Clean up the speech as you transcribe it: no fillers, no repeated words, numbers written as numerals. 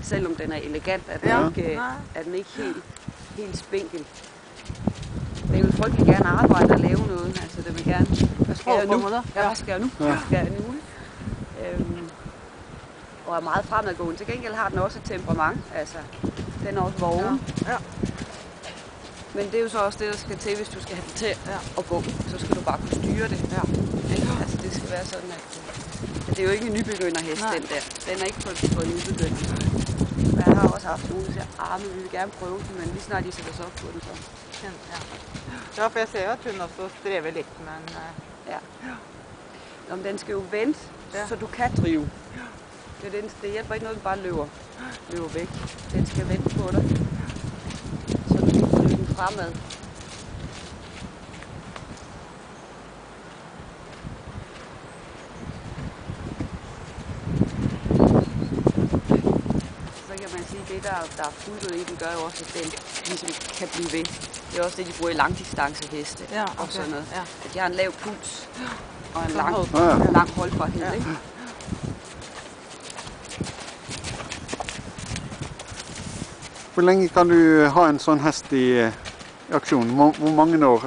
selvom den er elegant, er den ikke helt spinkel. Den vil frygtelig gerne arbejde og lave noget. Altså, det vil gerne. Hvad skal jeg nu? Hvad skal jeg nu? Og er meget fremadgående. Til gengæld har den også et temperament. Altså, den er også vågen. Ja. Men det er jo så også det, der skal til, hvis du skal have den til at gå. Så skal du bare kunne styre det. Ja. Altså, det skal være sådan, at det er jo ikke en nybegynderhest, den der. Den er ikke for en nybegynder. Jeg har også haft nogen, der siger, men vi vil gerne prøve den, men lige snart de sætter sig op på den, så. Ja, for jeg ser jo, at hun også strever lidt, men... Ja. Nå, men den skal jo vente, så du kan drive. Det hjælper ikke noget, den bare løber væk. Den skal vente på dig, så du kan drive den fremad. Så kan man sige, at det, der er fuldt i den, gør jo også, at den ligesom kan blive ved. Det er også det, de bruger i langdistanceheste og sådan noget. Ja. At de har en lav puls og en lang holdbarhed. Ikke? Hvor længe kan du ha en sånn hest i aksjon? Hvor mange år?